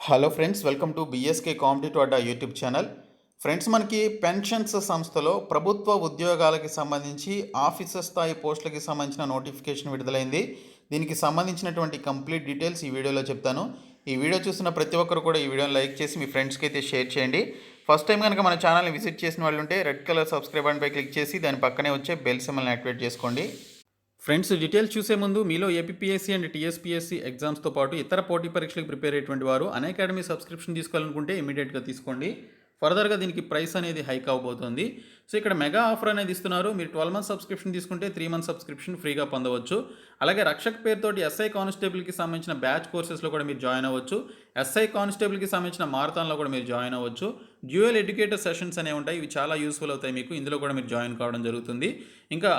Hello friends, welcome to BSK competitive Adda YouTube channel. Friends, మనకి pensions సంస్థలో ప్రభుత్వ ఉద్యోగాలకి సంబంధించి ఆఫీసర్ స్థాయి పోస్టులకి సంబంధించిన నోటిఫికేషన్ విడుదలైంది. దీనికి సంబంధించినటువంటి కంప్లీట్ డీటెయిల్స్ ఈ వీడియోలో చెప్తాను. ఈ వీడియో చూసిన ప్రతి ఒక్కరు కూడా ఈ వీడియోని లైక్ చేసి మీ ఫ్రెండ్స్కి అయితే షేర్ చేయండి. ఫస్ట్ టైం కనుక మన ఛానల్ని విజిట్ చేసిన వాళ్ళు ఉంటే రెడ్ కలర్ సబ్స్క్రైబ్ బటన్పై క్లిక్ చేసి దాని పక్కనే వచ్చే బెల్ సింబల్ని యాక్టివేట్ చేసుకోండి. ఫ్రెండ్స్, డీటెయిల్స్ చూసే ముందు మీలో ఏపీఎస్సీ అండ్ టీఎస్పీఎస్సీ ఎగ్జామ్స్తో పాటు ఇతర పోటీ పరీక్షలకు ప్రిపేర్ అయ్యేటువంటి వారు అకాడమీ సబ్స్క్రిప్షన్ తీసుకోవాలనుకుంటే ఇమీడియట్గా తీసుకోండి. ఫర్దర్గా దీనికి ప్రైస్ అనేది హైక్ అవబోతుంది. సో ఇక్కడ మెగా ఆఫర్ అనేది ఇస్తున్నారు. మీరు 12 మంత్స్ సబ్స్క్రిప్షన్ తీసుకుంటే 3 మంత్స్ సబ్స్క్రిప్షన్ ఫ్రీగా పొందవచ్చు. అలాగే రక్షక్ పేరుతోటి ఎస్ఐ కానిస్టేబుల్కి సంబంధించిన బ్యాచ్ కోర్సెస్లో కూడా మీరు జాయిన్ అవ్వచ్చు. ఎస్ఐ కానిస్టేబుల్కి సంబంధించిన మారథాన్లో కూడా మీరు జాయిన్ అవ్వచ్చు. డ్యూయల్ ఎడ్యుకేటర్ సెషన్స్ అనేవి ఉంటాయి. ఇవి చాలా యూస్ఫుల్ అవుతాయి మీకు. ఇందులో కూడా మీరు జాయిన్ కావడం జరుగుతుంది. ఇంకా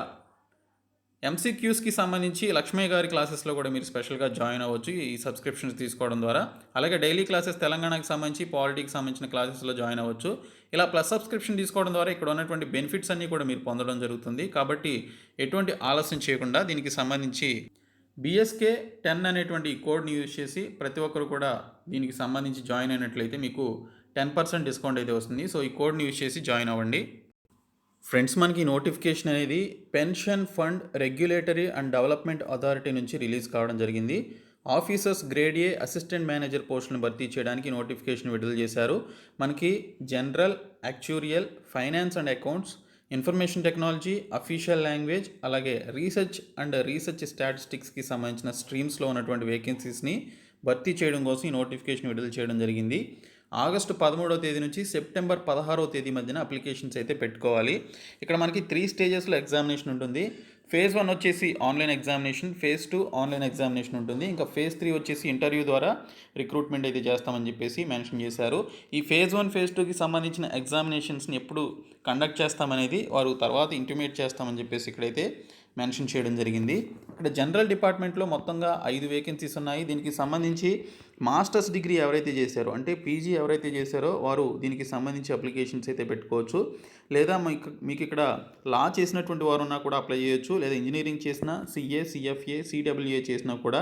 ఎంసీక్యూస్కి సంబంధించి లక్ష్మయ్య గారి క్లాసెస్లో కూడా మీరు స్పెషల్గా జాయిన్ అవ్వచ్చు ఈ సబ్స్క్రిప్షన్స్ తీసుకోవడం ద్వారా. అలాగే డైలీ క్లాసెస్ తెలంగాణకి సంబంధించి పాలిటిక్స్ సంబంధించిన క్లాసెస్లో జాయిన్ అవ్వచ్చు. ఇలా ప్లస్ సబ్స్క్రిప్షన్ తీసుకోవడం ద్వారా ఇక్కడ ఉన్నటువంటి బెనిఫిట్స్ అన్నీ కూడా మీరు పొందడం జరుగుతుంది. కాబట్టి ఎటువంటి ఆలస్యం చేయకుండా దీనికి సంబంధించి బిఎస్కే 10 అనేటువంటి కోడ్ని యూజ్ చేసి ప్రతి ఒక్కరు కూడా దీనికి సంబంధించి జాయిన్ అయినట్లయితే మీకు 10% డిస్కౌంట్ అయితే వస్తుంది. సో ఈ కోడ్ని యూజ్ చేసి జాయిన్ అవ్వండి. ఫ్రెండ్స్, మనకి నోటిఫికేషన్ అనేది pension fund regulatory and development authority నుంచి రిలీజ్ కావడం జరిగింది. Officers grade A assistant manager పోస్టులను భర్తీ చేయడానికి నోటిఫికేషన్ విడుదల చేశారు. మనకి general, actuarial, finance and accounts, information technology, official language, అలాగే రీసెర్చ్ స్టాటిస్టిక్స్కి సంబంధించిన స్ట్రీమ్స్లో ఉన్నటువంటి వేకెన్సీస్ని భర్తీ చేయడం కోసం ఈ నోటిఫికేషన్ విడుదల చేయడం జరిగింది. ఆగస్టు 13వ తేదీ నుంచి సెప్టెంబర్ 16వ తేదీ మధ్యన అప్లికేషన్స్ అయితే పెట్టుకోవాలి. ఇక్కడ మనకి 3 స్టేజెస్లో ఎగ్జామినేషన్ ఉంటుంది. ఫేజ్ 1 వచ్చేసి online examination, phase 2 online examination ఉంటుంది. ఇంకా ఫేజ్ 3 వచ్చేసి ఇంటర్వ్యూ ద్వారా రిక్రూట్మెంట్ అయితే చేస్తామని చెప్పేసి మెన్షన్ చేశారు. ఈ ఫేజ్ 1, ఫేజ్ 2కి సంబంధించిన ఎగ్జామినేషన్స్ని ఎప్పుడు కండక్ట్ చేస్తామనేది వారు తర్వాత ఇంటిమేట్ చేస్తామని చెప్పేసి ఇక్కడైతే మెన్షన్ చేయడం జరిగింది. ఇక్కడ జనరల్ డిపార్ట్మెంట్లో మొత్తంగా 5 వేకెన్సీస్ ఉన్నాయి. దీనికి సంబంధించి మాస్టర్స్ డిగ్రీ ఎవరైతే చేశారో, అంటే పీజీ ఎవరైతే చేశారో వారు దీనికి సంబంధించి అప్లికేషన్స్ అయితే పెట్టుకోవచ్చు. లేదా మీకు ఇక్కడ లా చేసినటువంటి వారు ఉన్నా కూడా అప్లై చేయొచ్చు. లేదా ఇంజనీరింగ్ చేసిన, సిఏ, సిఎఫ్ఏ, సిడబ్ల్యూఏ చేసినా కూడా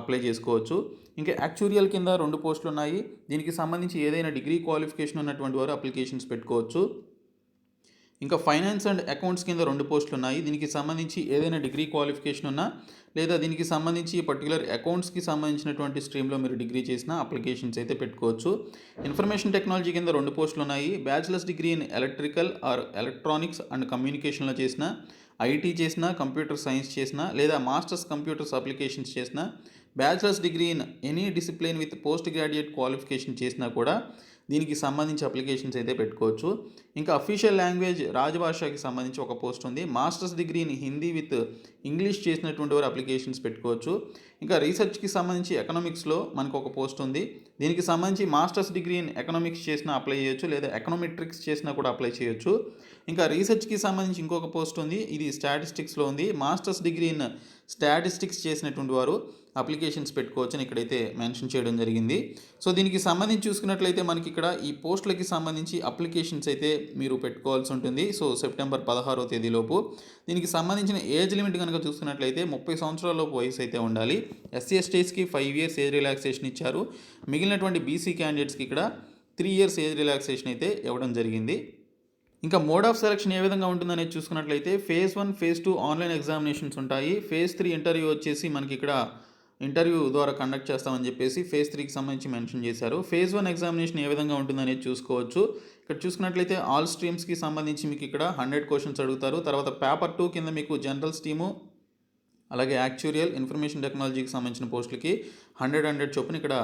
అప్లై చేసుకోవచ్చు. ఇంకా యాక్చురియల్ కింద 2 పోస్టులు ఉన్నాయి. దీనికి సంబంధించి ఏదైనా డిగ్రీ క్వాలిఫికేషన్ ఉన్నటువంటి వారు అప్లికేషన్స్ పెట్టుకోవచ్చు. ఇంకా ఫైనాన్స్ అండ్ అకౌంట్స్ కింద 2 పోస్టులు ఉన్నాయి. దీనికి సంబంధించి ఏదైనా డిగ్రీ క్వాలిఫికేషన్ ఉన్నా, లేదా దీనికి సంబంధించి పర్టికులర్ అకౌంట్స్కి సంబంధించినటువంటి స్ట్రీమ్లో మీరు డిగ్రీ చేసిన అప్లికేషన్స్ అయితే పెట్టుకోవచ్చు. ఇన్ఫర్మేషన్ టెక్నాలజీ కింద 2 పోస్టులు ఉన్నాయి. Bachelors degree in electrical or electronics and కమ్యూనికేషన్లో చేసిన, ఐటీ చేసిన, కంప్యూటర్ సైన్స్ చేసిన, లేదా మాస్టర్స్ కంప్యూటర్స్ అప్లికేషన్స్ చేసిన, bachelors degree in any discipline with post graduate qualification చేసినా కూడా దీనికి సంబంధించి అప్లికేషన్స్ అయితే పెట్టుకోవచ్చు. ఇంకా అఫీషియల్ లాంగ్వేజ్ రాజభాషకి సంబంధించి ఒక పోస్ట్ ఉంది. Masters degree in Hindi with English చేసినటువంటి వారు అప్లికేషన్స్ పెట్టుకోవచ్చు. ఇంకా రీసెర్చ్కి సంబంధించి ఎకనామిక్స్లో మనకు ఒక పోస్ట్ ఉంది. దీనికి సంబంధించి మాస్టర్స్ డిగ్రీ ఇన్ ఎకనామిక్స్ చేసినా అప్లై చేయొచ్చు, లేదా ఎకనామెట్రిక్స్ చేసినా కూడా అప్లై చేయొచ్చు. ఇంకా రీసెర్చ్కి సంబంధించి ఇంకొక పోస్ట్ ఉంది. ఇది స్టాటిస్టిక్స్లో ఉంది. మాస్టర్స్ డిగ్రీ ఇన్ స్టాటిస్టిక్స్ చేసినటువంటి వారు అప్లికేషన్స్ పెట్టుకోవచ్చు అని ఇక్కడైతే మెన్షన్ చేయడం జరిగింది. సో దీనికి సంబంధించి చూసుకున్నట్లయితే మనకి ఇక్కడ ఈ పోస్టులకి సంబంధించి అప్లికేషన్స్ అయితే మీరు పెట్టుకోవాల్సి ఉంటుంది. సో సెప్టెంబర్ 16వ తేదీలోపు. దీనికి సంబంధించిన ఏజ్ లిమిట్ కనుక చూసుకున్నట్లయితే 30 సంవత్సరాలలోపు వయసు అయితే ఉండాలి. ఎస్సీ ఎస్టీస్కి 5 ఇయర్స్ ఏజ్ రిలాక్సేషన్ ఇచ్చారు. మిగిలినటువంటి బీసీ క్యాండిడేట్స్కి ఇక్కడ 3 ఇయర్స్ ఏజ్ రిలాక్సేషన్ అయితే ఇవ్వడం జరిగింది. ఇంకా మోడ్ ఆఫ్ సెలక్షన్ ఏ విధంగా ఉంటుందనేది చూసుకున్నట్లయితే ఫేజ్ 1, ఫేజ్ 2 ఆన్లైన్ ఎగ్జామినేషన్స్ ఉంటాయి. ఫేజ్ 3 ఇంటర్వ్యూ వచ్చేసి మనకి ఇక్కడ ఇంటర్వ్యూ ద్వారా కండక్ట్ చేస్తామని చెప్పేసి ఫేజ్ 3కి సంబంధించి మెన్షన్ చేశారు. ఫేజ్ 1 ఎగ్జామినేషన్ ఏ విధంగా ఉంటుందనేది చూసుకోవచ్చు. ఇక్కడ చూసుకున్నట్లయితే ఆల్ స్ట్రీమ్స్కి సంబంధించి మీకు ఇక్కడ 100 క్వశ్చన్స్ అడుగుతారు. తర్వాత పేపర్ 2 కింద మీకు జనరల్ స్ట్రీము, అలాగే యాక్చురియల్, ఇన్ఫర్మేషన్ టెక్నాలజీకి సంబంధించిన పోస్టులకి 100 చొప్పున ఇక్కడ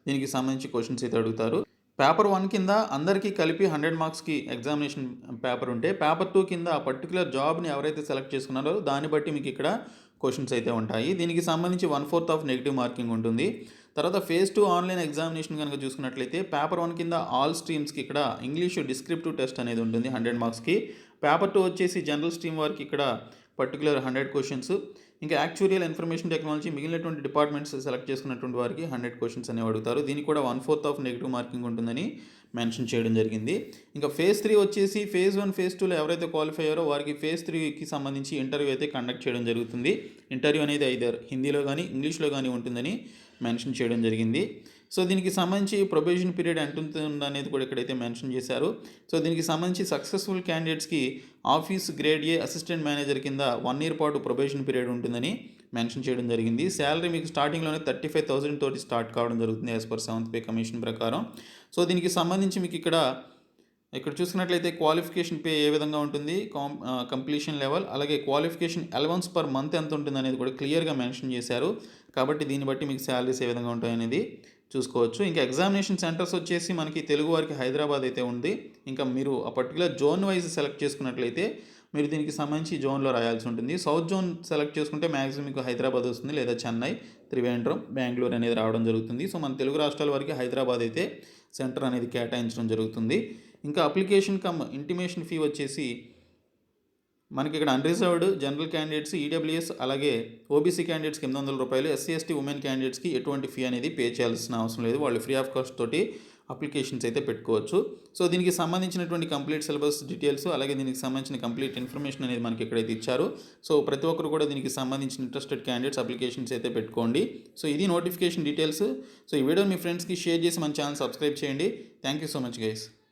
దీనికి సంబంధించి క్వశ్చన్స్ అయితే అడుగుతారు. పేపర్ 1 కింద అందరికీ కలిపి 100 మార్క్స్కి ఎగ్జామినేషన్ పేపర్ ఉంటే, పేపర్ 2 కింద ఆ పర్టికులర్ జాబ్ని ఎవరైతే సెలెక్ట్ చేసుకున్నారో దాన్ని బట్టి మీకు ఇక్కడ క్వశ్చన్స్ అయితే ఉంటాయి. దీనికి సంబంధించి 1/4 ఆఫ్ నెగిటివ్ మార్కింగ్ ఉంటుంది. తర్వాత ఫేజ్ 2 ఆన్లైన్ ఎగ్జామినేషన్ కనుక చూసుకున్నట్లయితే పేపర్ 1 కింద ఆల్ స్ట్రీమ్స్కి ఇక్కడ ఇంగ్లీషు డిస్క్రిప్టివ్ టెస్ట్ అనేది ఉంటుంది 100 మార్క్స్కి. పేపర్ 2 వచ్చేసి జనరల్ స్ట్రీమ్ వారికి ఇక్కడ పర్టికులర్ 100 క్వశ్చన్స్. ఇంకా యాక్చురియల్, ఇన్ఫర్మేషన్ టెక్నాలజీ మిగిలినటువంటి డిపార్ట్మెంట్స్ సెలెక్ట్ చేసుకున్నటువంటి వారికి 100 క్వశ్చన్స్ అనేవి అడుగుతారు. దీనికి కూడా 1/4 ఆఫ్ నెగిటివ్ మార్కింగ్ ఉంటుందని మెన్షన్ చేయడం జరిగింది. ఇంకా ఫేజ్ 3 వచ్చేసి ఫేజ్ 1, ఫేజ్ 2లో ఎవరైతే క్వాలిఫై అయ్యారో వారికి ఫేజ్ 3కి సంబంధించి ఇంటర్వ్యూ అయితే కండక్ట్ చేయడం జరుగుతుంది. ఇంటర్వ్యూ అనేది ఐదర్ హిందీలో కానీ ఇంగ్లీష్లో కానీ ఉంటుందని మెన్షన్ చేయడం జరిగింది. సో దీనికి సంబంధించి ప్రొబేషన్ పీరియడ్ ఎంత ఉందనేది కూడా ఇక్కడైతే మెన్షన్ చేశారు. సో దీనికి సంబంధించి సక్సెస్ఫుల్ క్యాండిడేట్స్కి office grade A assistant manager కింద 1 ఇయర్ పాటు ప్రొబేషన్ పీరియడ్ ఉంటుందని మెన్షన్ చేయడం జరిగింది. శాలరీ మీకు స్టార్టింగ్లోనే 35,000 తోటి స్టార్ట్ కావడం జరుగుతుంది as per 7th pay commission ప్రకారం. సో దీనికి సంబంధించి మీకు ఇక్కడ చూసుకున్నట్లయితే క్వాలిఫికేషన్ పే ఏ విధంగా ఉంటుంది, కంప్లీషన్ లెవెల్, అలాగే క్వాలిఫికేషన్ అలవెన్స్ పర్ మంత్ ఎంత ఉంటుంది అనేది కూడా క్లియర్గా మెన్షన్ చేశారు. కాబట్టి దీన్ని బట్టి మీకు శాలరీస్ ఏ విధంగా ఉంటాయనేది చూసుకోవచ్చు. ఇంకా ఎగ్జామినేషన్ సెంటర్స్ వచ్చేసి మనకి తెలుగు వారికి హైదరాబాద్ అయితే ఉంది. ఇంకా మీరు ఆ పర్టికులర్ జోన్ వైజ్ సెలెక్ట్ చేసుకున్నట్లయితే మీరు దీనికి సంబంధించి జోన్లో రాయాల్సి ఉంటుంది. సౌత్ జోన్ సెలెక్ట్ చేసుకుంటే మ్యాక్సిమం మీకు హైదరాబాద్ వస్తుంది, లేదా చెన్నై, త్రివేంద్రం, బెంగళూరు అనేది రావడం జరుగుతుంది. సో మన తెలుగు రాష్ట్రాల వారికి హైదరాబాద్ అయితే సెంటర్ అనేది కేటాయించడం జరుగుతుంది. ఇంకా అప్లికేషన్ కమ్ ఇంటిమేషన్ ఫీ వచ్చేసి మనకి ఇక్కడ అన్రిజర్వ్డ్ జనరల్ క్యాండిడేట్స్, ఈడబ్ల్యూఎస్, అలాగే ఓబీసీ క్యాండిడేట్స్కి 800 రూపాయలు, ఎస్సీ ఎస్టీ ఉమెన్ క్యాండిడేట్స్కి ఎటువంటి ఫీ అనేది పే చేయాల్సిన అవసరం లేదు. వాళ్ళు ఫ్రీ ఆఫ్ కాస్ట్ తోటి అప్లికేషన్స్ అయితే పెట్టుకోవచ్చు. సో దీనికి సంబంధించినటువంటి కంప్లీట్ సిలబస్ డీటెయిల్స్, అలాగే దీనికి సంబంధించిన కంప్లీట్ ఇన్ఫర్మేషన్ అనేది మనకి ఇక్కడైతే ఇచ్చారు. సో ప్రతి ఒక్కరు కూడా దీనికి సంబంధించిన ఇంట్రెస్టెడ్ క్యాండిడేట్స్ అప్లికేషన్స్ అయితే పెట్టుకోండి. సో ఇది నోటిఫికేషన్ డీటెయిల్స్. సో ఈ వీడియో మీ ఫ్రెండ్స్కి షేర్ చేసి మన ఛానల్ సబ్స్క్రైబ్ చేయండి. Thank you so much guys.